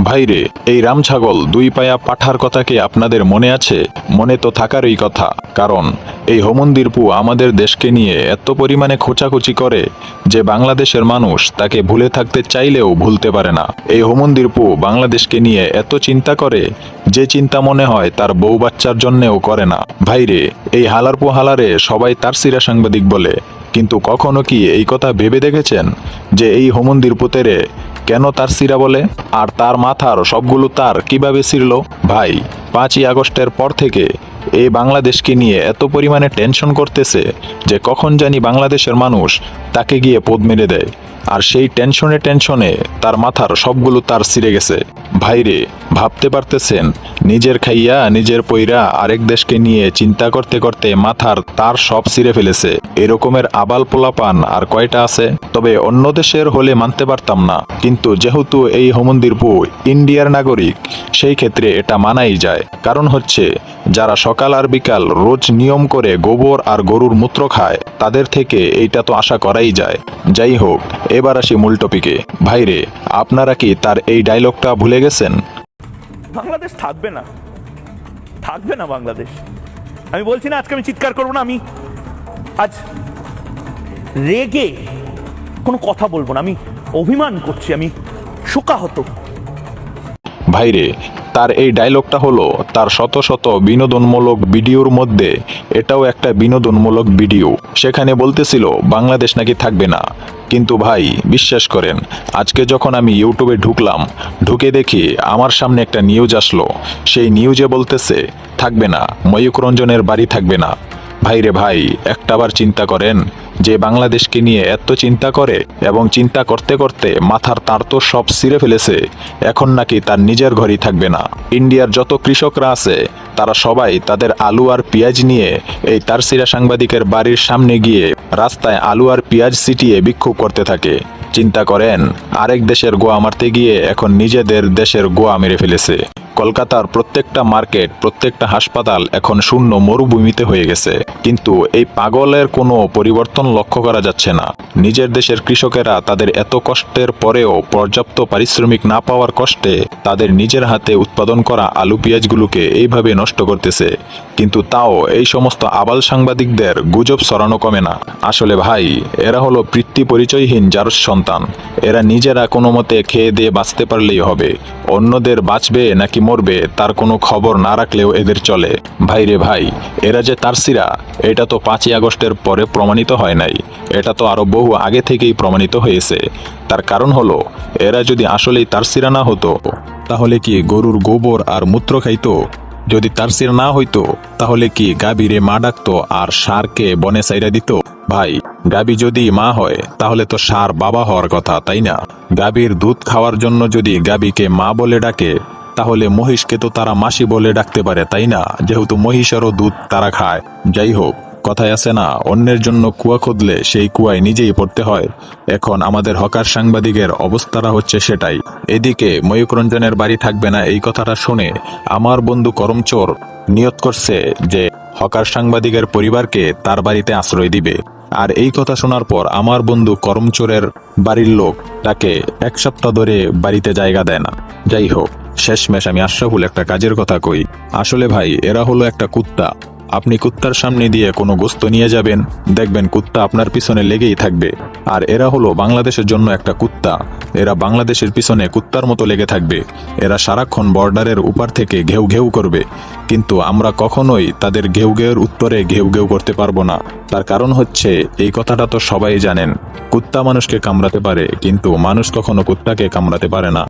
ভাইরে, এই রামছাগল দুই পায়া পাঠার কথা কি আপনাদের মনে আছে? মনে তো থাকারই কথা, কারণ এই হোমন্দিরপু আমাদের দেশকে নিয়ে এত পরিমাণে খোঁচাখুচি করে যে বাংলাদেশের মানুষ তাকে ভুলে থাকতে চাইলেও ভুলতে পারে না। এই হোমন্দিরপু বাংলাদেশকে নিয়ে এত চিন্তা করে যে চিন্তা মনে হয় তার বউ বাচ্চার জন্যেও করে না। ভাইরে, এই হালারপু হালারে সবাই তার সিরা সাংবাদিক বলে, কিন্তু কখনো কি এই কথা ভেবে দেখেছেন যে এই হোমন্দিরপুতেরে কেন তার সিরা বলে? আর তার মাথার সবগুলো তার কিভাবে ছিঁড়ল? ভাই, 5ই আগস্টের পর থেকে এই বাংলাদেশকে নিয়ে এত পরিমাণে টেনশন করতেছে যে কখন জানি বাংলাদেশের মানুষ তাকে গিয়ে পোদ মেরে দেয়, আর সেই টেনশনে তার মাথার সবগুলো তার ছিঁড়ে গেছে। ভাইরে, ভাবতে পারতেছেন নিজের খাইয়া নিজের পইরা আরেক দেশকে নিয়ে চিন্তা করতে করতে মাথার তার সব ছিঁড়ে ফেলেছে। এরকমের আবাল পোলাপান আর কয়টা আছে? তবে অন্য দেশের হলে মানতে পারতাম না, কিন্তু যেহেতু এই হোমন্দিরপু ইন্ডিয়ার নাগরিক, সেই ক্ষেত্রে এটা মানাই যায়। কারণ হচ্ছে, যারা সকাল আর বিকাল রোজ নিয়ম করে গোবর আর গরুর মূত্র খায়, তাদের থেকে এইটা তো আশা করাই যায়। যাই হোক, এবার আসি মূল টপিকে। ভাইরে, আপনারা কি তার এই ডায়লগটা ভুলে গেছেন? বাংলাদেশ থাকবে না, থাকবে না বাংলাদেশ। আমি বলছি না আজকে আমি চিৎকার করবো না, আমি আজ রেগে কোনো কথা বলবো না, আমি অভিমান করছি, আমি শোকাহত। ভাইরে, তার এই ডায়লগটা হলো তার শত শত বিনোদনমূলক ভিডিওর মধ্যে এটাও একটা বিনোদনমূলক ভিডিও। সেখানে বলতেছিল বাংলাদেশ নাকি থাকবে না, কিন্তু ভাই বিশ্বাস করেন, আজকে যখন আমি ইউটিউবে ঢুকে দেখি আমার সামনে একটা নিউজ আসলো। সেই নিউজে বলতেছে থাকবে না, ময়ূক রঞ্জনের বাড়ি থাকবে না। ভাইরে ভাই, একটাবার চিন্তা করেন, যে বাংলাদেশকে নিয়ে এত চিন্তা করে এবং চিন্তা করতে করতে মাথার তার তো সব ছিঁড়ে ফেলেছে, এখন নাকি তার নিজের ঘরই থাকবে না। ইন্ডিয়ার যত কৃষকরা আছে তারা সবাই তাদের আলু আর পেঁয়াজ নিয়ে এই তারসিরা সাংবাদিকের বাড়ির সামনে গিয়ে রাস্তায় আলু আর পেঁয়াজ ছিটিয়ে বিক্ষোভ করতে থাকে। চিন্তা করেন, আরেক দেশের গোয়া মারতে গিয়ে এখন নিজেদের দেশের গোয়া মেরে ফেলেছে। কলকাতার প্রত্যেকটা মার্কেট, প্রত্যেকটা হাসপাতাল এখন শূন্য মরুভূমিতে হয়ে গেছে। কিন্তু এই পাগলের কোনো পরিবর্তন লক্ষ্য করা যাচ্ছে না। নিজের দেশের কৃষকেরা তাদের এত কষ্টের পরেও পর্যাপ্ত পারিশ্রমিক না পাওয়ার কষ্টে তাদের নিজের হাতে উৎপাদন করা আলু পেঁয়াজগুলোকে এইভাবে নষ্ট করতেছে, কিন্তু তাও এই সমস্ত আবাল সাংবাদিকদের গুজব ছড়ানো কমে না। আসলে ভাই, এরা হলো পিতৃ পরিচয়হীন জারজ সন্তান। এরা নিজেরা কোনো মতে খেয়ে দিয়ে বাঁচতে পারলেই হবে, অন্যদের বাঁচবে নাকি মরবে তার কোনো খবর না রাখলেও এদের চলে। ভাইরে ভাই, এরা যে তারসিরা, এটা তো 5ই আগস্টের পরে প্রমাণিত হয় নাই, এটা তো আরো বহু আগে থেকেই প্রমাণিত হয়েছে। তার কারণ হলো, এরা যদি আসলেই তারসিরা না হতো তাহলে কি গরুর গোবর আর মূত্র খাইতো? যদি তারসিরা না হইতো তাহলে কি গাভীরে মা ডাকতো আর ষাঁড়কে বনে সাইরা দিত? ভাই, গাভী যদি মা হয় তাহলে তো ষাঁড় বাবা হওয়ার কথা, তাই না? গাভীর দুধ খাওয়ার জন্য যদি গাভীকে মা বলে ডাকে, তাহলে মহিষকে তো তারা মাসি বলে ডাকতে পারে, তাই না? যেহেতু মহিষেরও দুধ তারা খায়। যাই হোক, কথায় আছে না, অন্যের জন্য কুয়া খুদলে সেই কুয়ায় নিজেই পড়তে হয়। এখন আমাদের হকার সাংবাদিকের অবস্থাটা হচ্ছে সেটাই। এদিকে ময়ূক রঞ্জনের বাড়ি থাকবে না এই কথাটা শুনে আমার বন্ধু করমচোর নিয়ত করছে যে হকার সাংবাদিকের পরিবারকে তার বাড়িতে আশ্রয় দিবে। আর এই কথা শোনার পর আমার বন্ধু করমচোরের বাড়ির লোক তাকে 1 সপ্তাহ ধরে বাড়িতে জায়গা দেয় না। যাই হোক, শেষমেশ আমি আশরাফুল একটা কাজের কথা কই। আসলে ভাই, এরা হলো একটা কুত্তা। আপনি কুত্তার সামনে দিয়ে কোনো গোস্ত নিয়ে যাবেন, দেখবেন কুত্তা আপনার পিছনে লেগেই থাকবে। আর এরা হলো বাংলাদেশের জন্য একটা কুত্তা। এরা বাংলাদেশের পিছনে কুত্তার মতো লেগে থাকবে। এরা সারাক্ষণ বর্ডারের উপার থেকে ঘেউ ঘেউ করবে, কিন্তু আমরা কখনোই তাদের ঘেউ ঘেউর উত্তরে ঘেউ ঘেউ করতে পারবো না। তার কারণ হচ্ছে, এই কথাটা তো সবাই জানেন, কুত্তা মানুষকে কামড়াতে পারে, কিন্তু মানুষ কখনো কুত্তাকে কামড়াতে পারে না।